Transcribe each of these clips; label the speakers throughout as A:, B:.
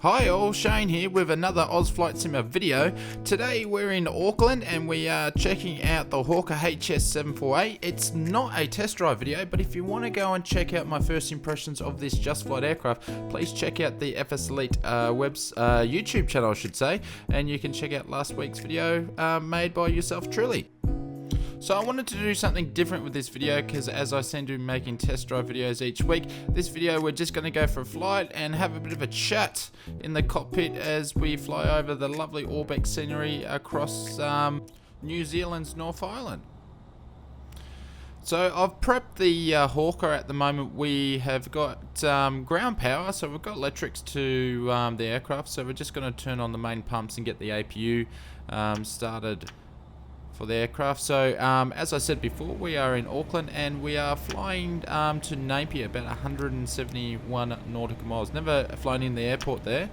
A: Hi all, Shane here with another Oz Flight Simmer video. Today we're in Auckland and we are checking out the Hawker HS748. It's not a test drive video, but if you want to go and check out my first impressions of this Just Flight aircraft, please check out the FSElite YouTube channel, I should say, and you can check out last week's video made by yourself truly. So I wanted to do something different with this video because as I seem to be making test drive videos each week, this video we're just going to go for a flight and have a bit of a chat in the cockpit as we fly over the lovely ORBX scenery across New Zealand's North Island. So I've prepped the Hawker at the moment. We have got ground power, so we've got electrics to the aircraft, so we're just going to turn on the main pumps and get the APU started for the aircraft. So as I said before, we are in Auckland and we are flying to Napier, about 171 nautical miles. Never flown in the airport there,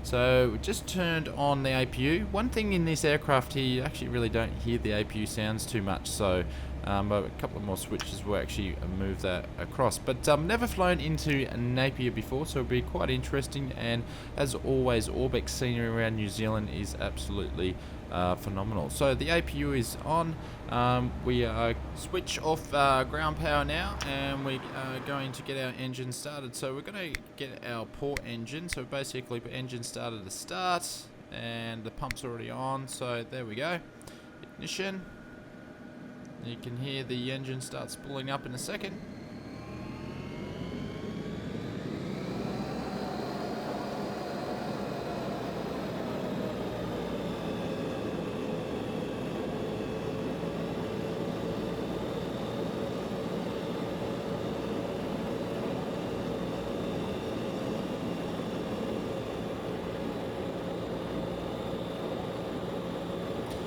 A: so we just turned on the APU. One thing in this aircraft here, you actually really don't hear the APU sounds too much, so a couple of more switches will actually move that across. But never flown into Napier before, so it'll be quite interesting. And as always, ORBX scenery around New Zealand is absolutely phenomenal. So the APU is on. We switch off ground power now, and we are going to get our engine started. So we're going to get our port engine. So basically, engine started to start, and the pump's already on. So there we go. Ignition. You can hear the engine start spooling up in a second.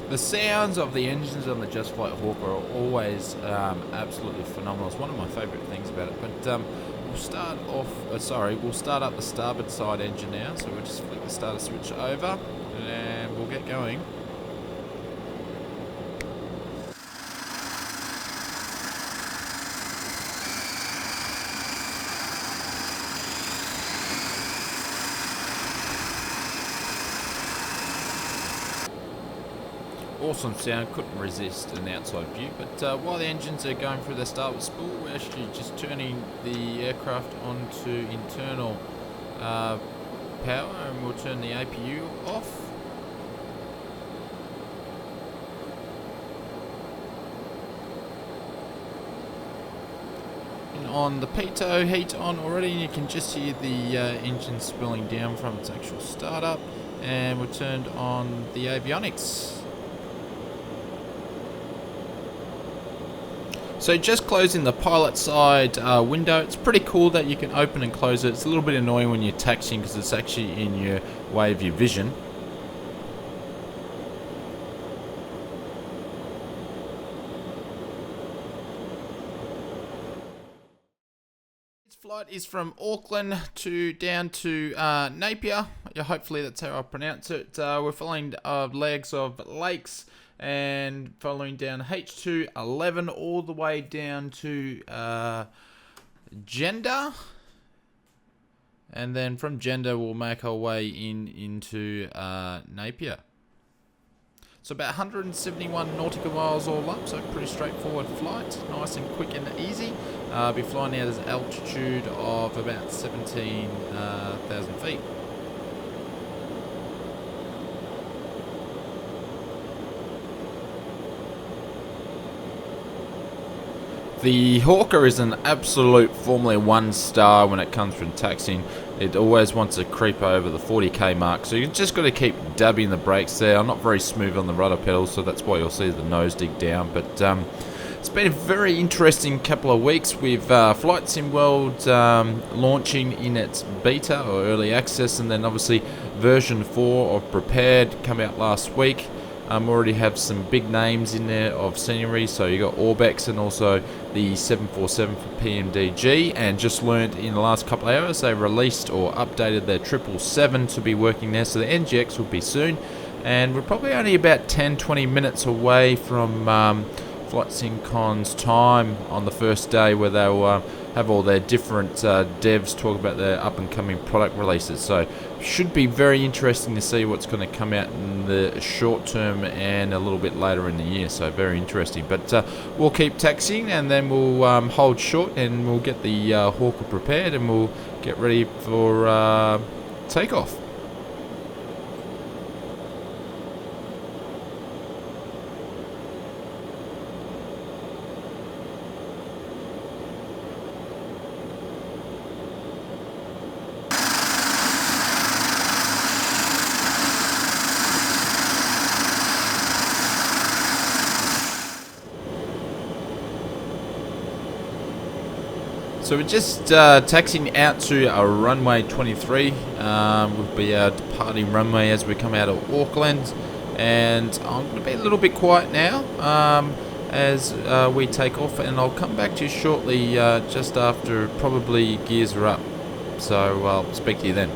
A: The sounds of the engines on the Just Flight Hawker are always absolutely phenomenal. It's one of my favourite things about it. But we'll start up the starboard side engine now. So we'll just flick the starter switch over and we'll get going. Awesome sound, couldn't resist an outside view. But while the engines are going through their starboard spool, we're actually just turning the aircraft onto internal power, and we'll turn the APU off. And on the pitot, heat on already, and you can just hear the engine spilling down from its actual startup. And we've turned on the avionics. So just closing the pilot side window. It's pretty cool that you can open and close it. It's a little bit annoying when you're taxiing because it's actually in your way of your vision. This flight is from Auckland down to Napier. Yeah, hopefully that's how I pronounce it. We're following legs of lakes and following down H211 all the way down to Gender, and then from Gender we'll make our way into Napier. So about 171 nautical miles all up, so pretty straightforward flight, nice and quick and easy. Be flying out at an altitude of about 17,000 feet. The Hawker is an absolute Formula 1 star when it comes from taxiing. It always wants to creep over the 40k mark, so you've just got to keep dabbing the brakes there. I'm not very smooth on the rudder pedals, so that's why you'll see the nose dig down. But it's been a very interesting couple of weeks with Flight Sim World launching in its beta or early access, and then obviously version 4 of Prepard come out last week. Already have some big names in there of scenery, so you got ORBX and also the 747 for PMDG, and just learned in the last couple of hours they released or updated their 777 to be working there, so the NGX will be soon, and we're probably only about 10-20 minutes away from Flight Sim Con's time on the first day, where they'll have all their different devs talk about their up and coming product releases. So should be very interesting to see what's going to come out in the short term and a little bit later in the year. So very interesting. But we'll keep taxiing, and then we'll hold short, and we'll get the Hawker prepared, and we'll get ready for takeoff. So we're just taxiing out to runway 23. We'll be our departing runway as we come out of Auckland, and I'm going to be a little bit quiet now as we take off, and I'll come back to you shortly just after probably gears are up. So I'll speak to you then.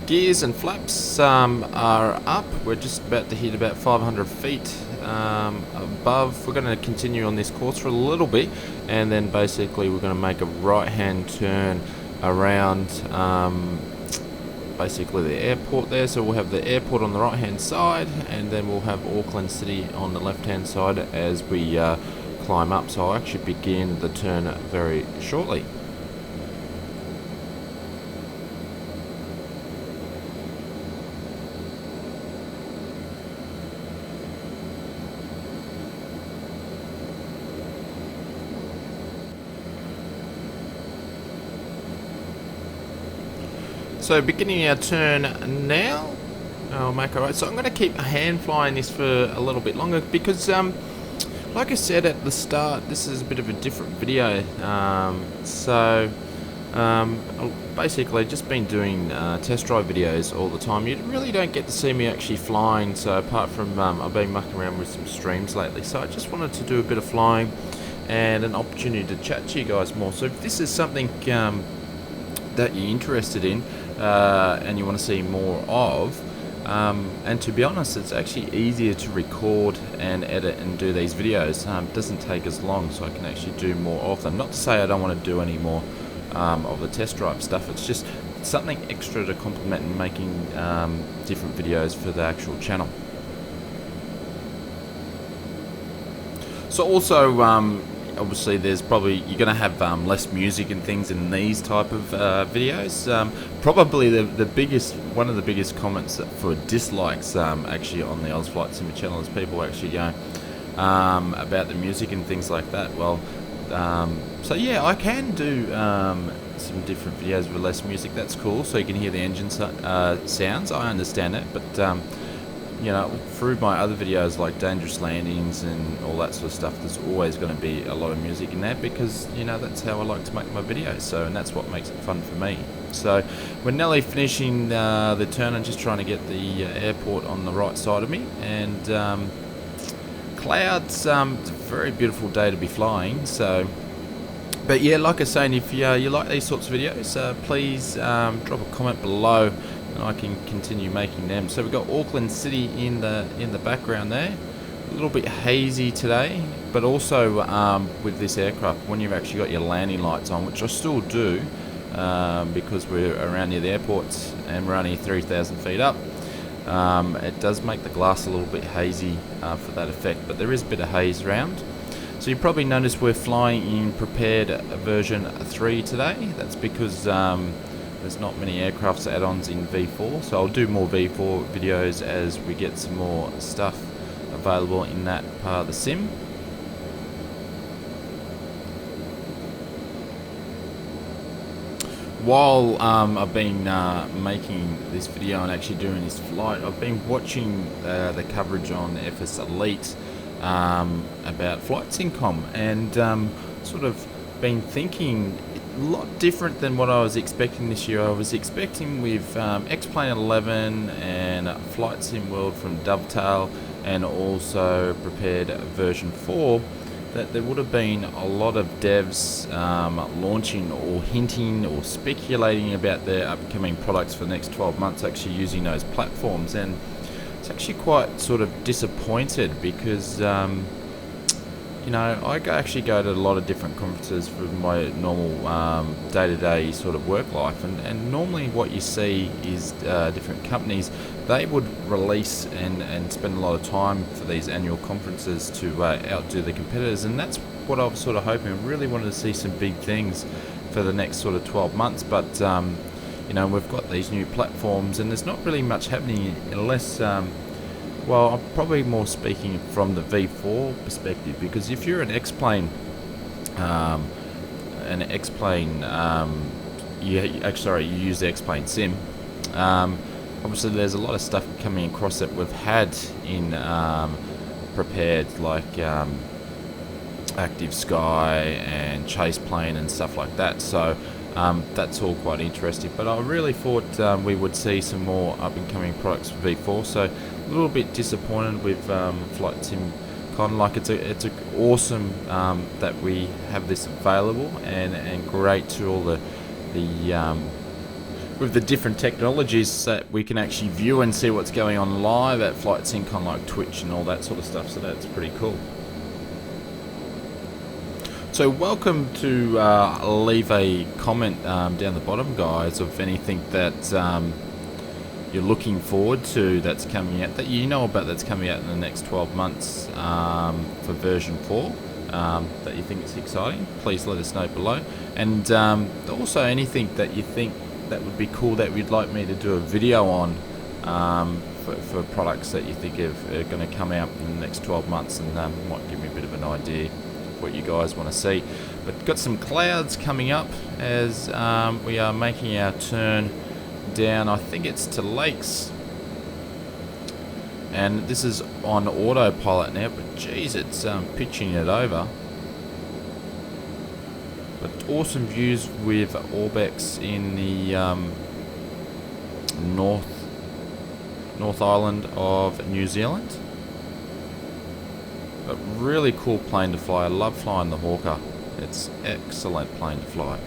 A: Gears and flaps are up. We're just about to hit about 500 feet above. We're going to continue on this course for a little bit, and then basically we're going to make a right hand turn around basically the airport there. So we'll have the airport on the right hand side, and then we'll have Auckland City on the left hand side as we climb up. So I'll actually begin the turn very shortly. So beginning our turn now. I'll make a right. So I'm going to keep hand flying this for a little bit longer because, like I said at the start, this is a bit of a different video. I've basically just been doing test drive videos all the time. You really don't get to see me actually flying. So apart from I've been mucking around with some streams lately. So I just wanted to do a bit of flying and an opportunity to chat to you guys more. So if this is something that you're interested in and you want to see more of, and to be honest, it's actually easier to record and edit and do these videos. It doesn't take as long, so I can actually do more of them. Not to say I don't want to do any more of the test drive stuff. It's just something extra to complement and making different videos for the actual channel. So also obviously there's probably, you're going to have less music and things in these type of videos. Probably the biggest, one of the biggest comments for dislikes actually on the Ausflight Simmer channel is people actually going about the music and things like that. Well, so yeah, I can do some different videos with less music. That's cool, so you can hear the engine sounds. I understand that, but you know, through my other videos like dangerous landings and all that sort of stuff, there's always going to be a lot of music in there because, you know, that's how I like to make my videos. So, and that's what makes it fun for me. So we're nearly finishing the turn and just trying to get the airport on the right side of me. And clouds, it's a very beautiful day to be flying. So, but yeah, like I was saying, if you like these sorts of videos, please drop a comment below, and I can continue making them. So we've got Auckland City in the background there. A little bit hazy today, but also with this aircraft, when you've actually got your landing lights on, which I still do, because we're around near the airports and we're only 3,000 feet up, it does make the glass a little bit hazy for that effect, but there is a bit of haze around. So you probably noticed we're flying in Prepared version 3 today. That's because there's not many aircrafts add-ons in V4, so I'll do more V4 videos as we get some more stuff available in that part of the sim. While I've been making this video and actually doing this flight, I've been watching the coverage on FSElite about flight syncom, and sort of been thinking a lot different than what I was expecting this year. I was expecting with X-Plane 11 and Flight Sim World from Dovetail and also Prepared version 4 that there would have been a lot of devs launching or hinting or speculating about their upcoming products for the next 12 months actually using those platforms, and it's actually quite sort of disappointed because you know, I actually go to a lot of different conferences for my normal day-to-day sort of work life, and normally what you see is different companies, they would release and spend a lot of time for these annual conferences to outdo the competitors, and that's what I was sort of hoping. I really wanted to see some big things for the next sort of 12 months, but you know, we've got these new platforms and there's not really much happening unless well, I'm probably more speaking from the V4 perspective, because if you're an X-Plane you use the X-Plane sim, obviously there's a lot of stuff coming across that we've had in Prepared, like Actve Sky and Chase Plane and stuff like that. So that's all quite interesting, but I really thought we would see some more up and coming products for V4. So a little bit disappointed with Flight Sim Con. Like it's awesome that we have this available, and great to all the with the different technologies that we can actually view and see what's going on live at Flight Sim Con, like Twitch and all that sort of stuff. So that's pretty cool. So welcome to leave a comment down the bottom, guys, of anything that you're looking forward to that's coming out, that you know about, that's coming out in the next 12 months for version 4 that you think is exciting. Please let us know below, and also anything that you think that would be cool that we'd like me to do a video on for products that you think are going to come out in the next 12 months, and might give me a bit of an idea of what you guys want to see. But got some clouds coming up as we are making our turn down, I think it's to Lakes, and this is on autopilot now, but geez, it's pitching it over. But awesome views with ORBX in the North Island of New Zealand. But really cool plane to fly. I love flying the Hawker. It's excellent plane to fly.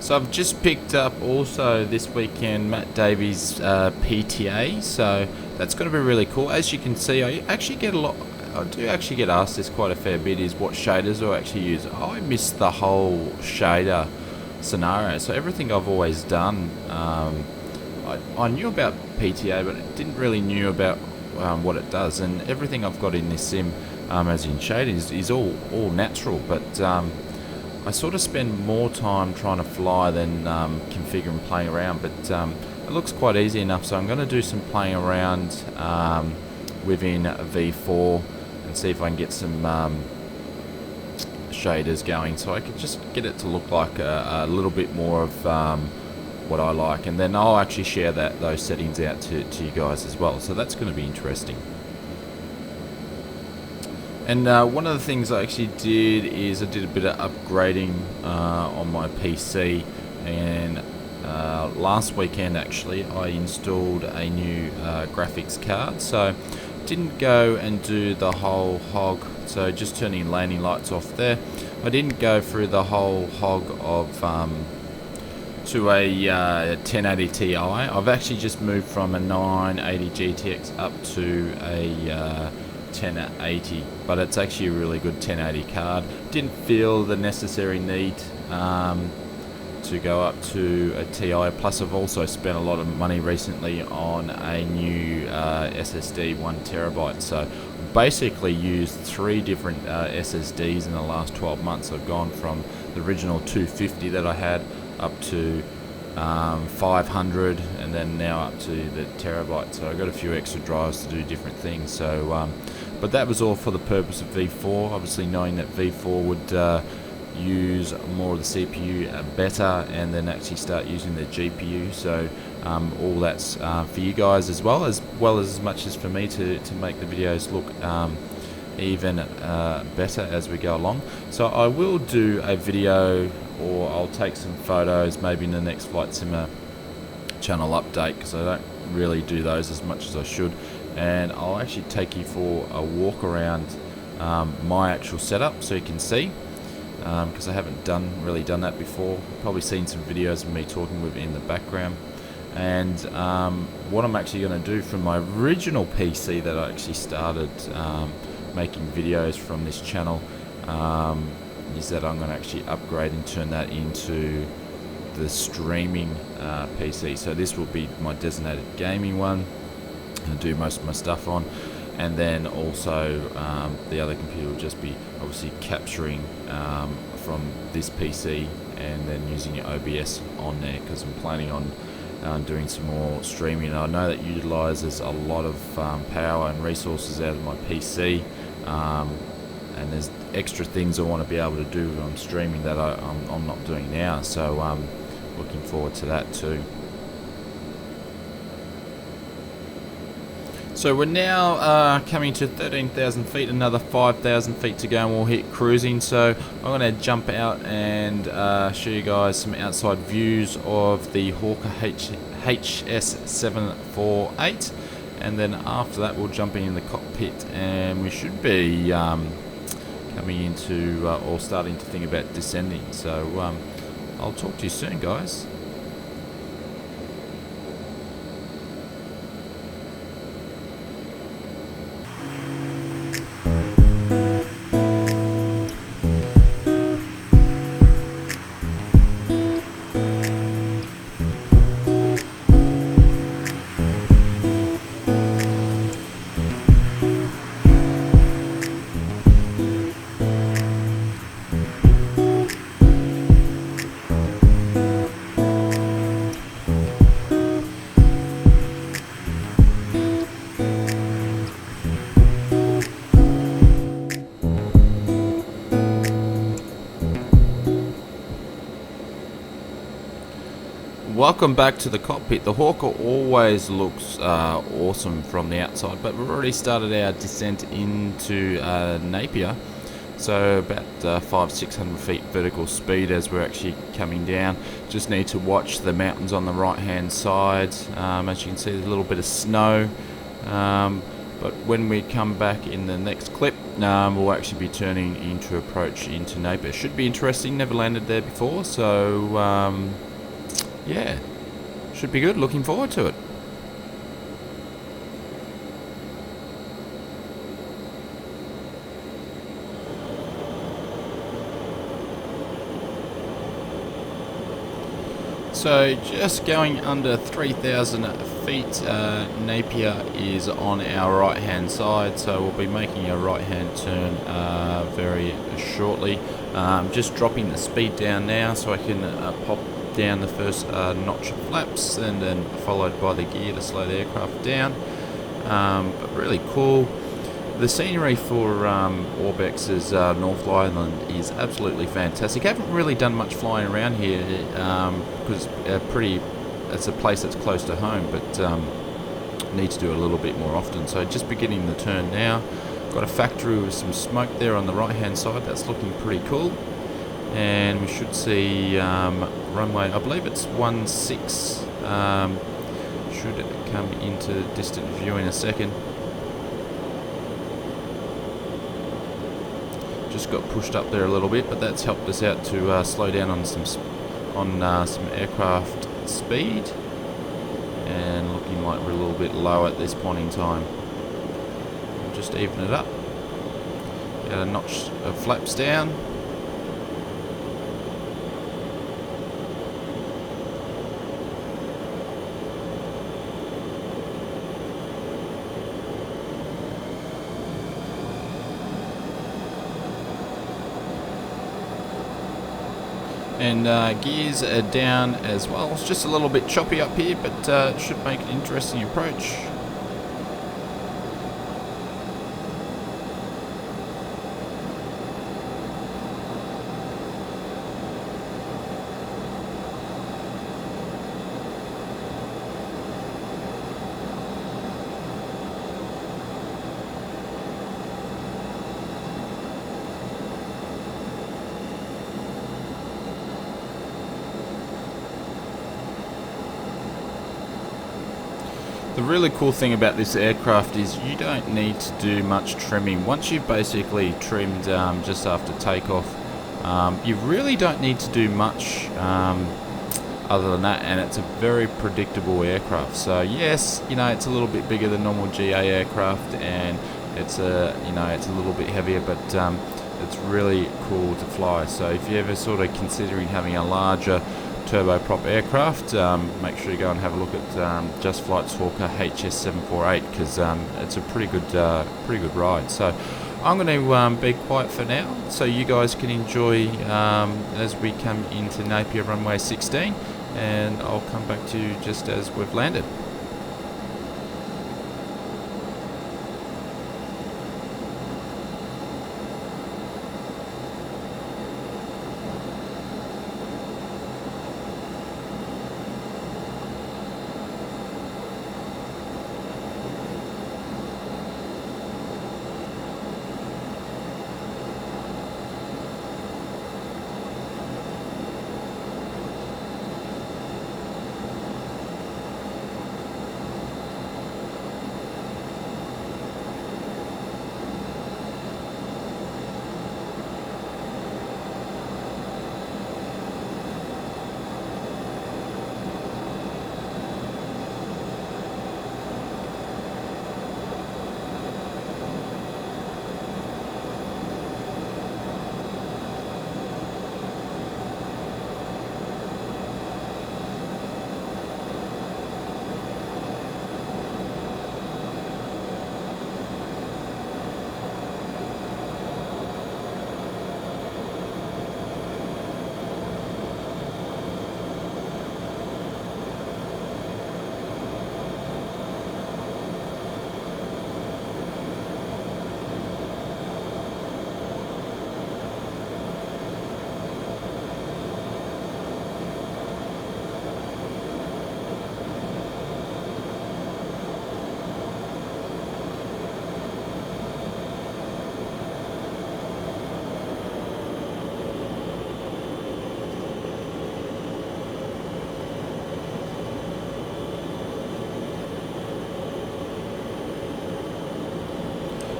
A: So I've just picked up also this weekend Matt Davies' PTA, so that's going to be really cool. As you can see, I do actually get asked this quite a fair bit, is what shaders do I actually use. I miss the whole shader scenario, so everything I've always done I knew about PTA, but I didn't really knew about what it does. And everything I've got in this sim, as in shade, is all natural. But I sort of spend more time trying to fly than configure and playing around. But it looks quite easy enough, so I'm going to do some playing around within V4 and see if I can get some shaders going, so I can just get it to look like a little bit more of what I like, and then I'll actually share those settings out to you guys as well, so that's going to be interesting. And one of the things I actually did is I did a bit of upgrading on my PC, and last weekend actually I installed a new graphics card. So didn't go and do the whole hog, so just turning landing lights off there. I didn't go through the whole hog of to a 1080 Ti. I've actually just moved from a 980 GTX up to a 1080, but it's actually a really good 1080 card. Didn't feel the necessary need to go up to a Ti. Plus I've also spent a lot of money recently on a new SSD 1TB, so basically used 3 different SSDs in the last 12 months. I've gone from the original 250 that I had up to 500, and then now up to the terabyte. So I got a few extra drives to do different things. So but that was all for the purpose of V4, obviously knowing that V4 would use more of the CPU better, and then actually start using the GPU. So all that's for you guys as well as much as for me to make the videos look even better as we go along. So I will do a video, or I'll take some photos maybe in the next Flight Simmer channel update, because I don't really do those as much as I should, and I'll actually take you for a walk around my actual setup so you can see, because I haven't really done that before. Probably seen some videos of me talking with it in the background. And what I'm actually going to do from my original PC that I actually started making videos from this channel is that I'm going to actually upgrade and turn that into the streaming PC. So this will be my designated gaming one, and do most of my stuff on, and then also the other computer will just be obviously capturing from this PC and then using your OBS on there, because I'm planning on doing some more streaming. I know that utilizes a lot of power and resources out of my PC, and there's extra things I want to be able to do on streaming that I'm not doing now, so I'm looking forward to that too. So we're now coming to 13,000 feet, another 5,000 feet to go and we'll hit cruising. So I'm going to jump out and show you guys some outside views of the Hawker HS748, and then after that we'll jump in the cockpit, and we should be coming into or starting to think about descending. So I'll talk to you soon, guys. Welcome back to the cockpit. The Hawker always looks awesome from the outside, but we've already started our descent into Napier, so about 500-600 feet vertical speed as we're actually coming down. Just need to watch the mountains on the right hand side. As you can see, there's a little bit of snow, but when we come back in the next clip, we'll actually be turning into approach into Napier. Should be interesting, never landed there before, so yeah, should be good. Looking forward to it. So just going under 3,000 feet, Napier is on our right hand side, so we'll be making a right hand turn very shortly. Just dropping the speed down now so I can pop down the first notch of flaps, and then followed by the gear to slow the aircraft down. But really cool. The scenery for ORBX's North Island is absolutely fantastic. I haven't really done much flying around here because it's a place that's close to home, but need to do a little bit more often. So just beginning the turn now. Got a factory with some smoke there on the right hand side. That's looking pretty cool. And we should see runway, I believe it's 16, should come into distant view in a second. Just got pushed up there a little bit, but that's helped us out to slow down on some aircraft speed, and looking like we're a little bit low at this point in time. We'll just even it up. Get a notch of flaps down. And gears are down as well. It's just a little bit choppy up here, but it should make an interesting approach. The really cool thing about this aircraft is you don't need to do much trimming. Once you've basically trimmed just after takeoff, you really don't need to do much other than that, and it's a very predictable aircraft. So yes, you know, it's a little bit bigger than normal GA aircraft, and it's a little bit heavier, but it's really cool to fly. So if you're ever sort of considering having a larger turboprop aircraft, make sure you go and have a look at Just Flight's Hawker HS748, because it's a pretty good ride. So I'm going to be quiet for now, so you guys can enjoy as we come into Napier runway 16, and I'll come back to you just as we've landed.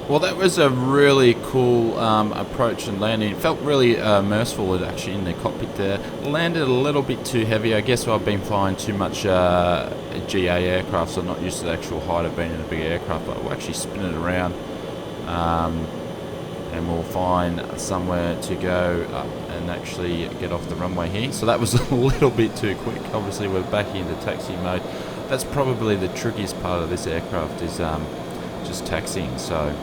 A: Well, that was a really cool approach and landing. It felt really merciful actually in the cockpit there. Landed a little bit too heavy. I guess I've been flying too much GA aircraft, so I'm not used to the actual height of being in a big aircraft, but we'll actually spin it around and we'll find somewhere to go up and actually get off the runway here. So that was a little bit too quick. Obviously we're back into taxi mode. That's probably the trickiest part of this aircraft, is just taxiing. So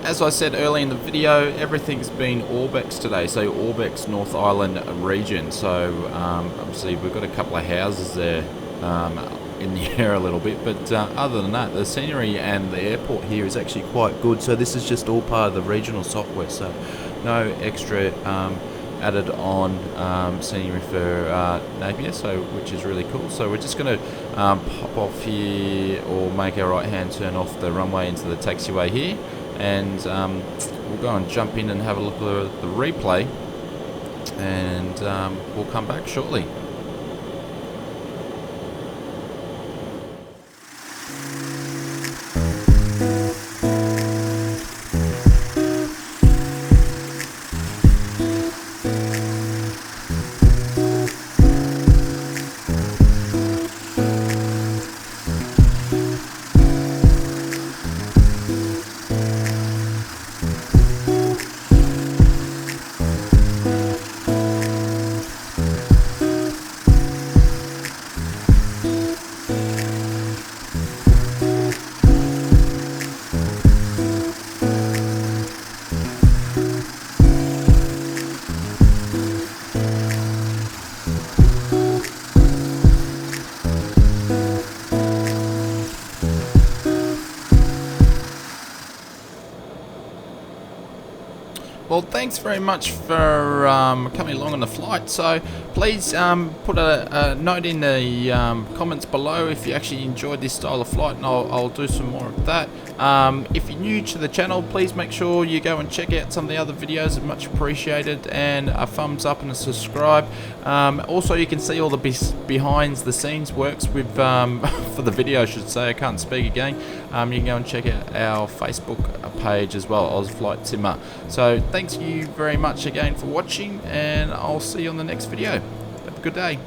A: as I said earlier in the video, everything's been ORBX today, so ORBX North Island region. So obviously we've got a couple of houses there in the air a little bit, but other than that, the scenery and the airport here is actually quite good. So this is just all part of the regional software, so no extra added on scenery for Napier, so which is really cool. So we're just going to pop off here, or make our right hand turn off the runway into the taxiway here, and we'll go and jump in and have a look at the replay, and we'll come back shortly. Well, thanks very much for coming along on the flight. So please put a note in the comments below if you actually enjoyed this style of flight, and I'll do some more of that. If you're new to the channel, please make sure you go and check out some of the other videos. Much appreciated, and a thumbs up and a subscribe. Also, you can see all the behind the scenes works with for the video, I should say. I can't speak again. You can go and check out our Facebook page as well, Oz Flight Simmer. So thanks you very much again for watching, and I'll see you on the next video. Have a good day.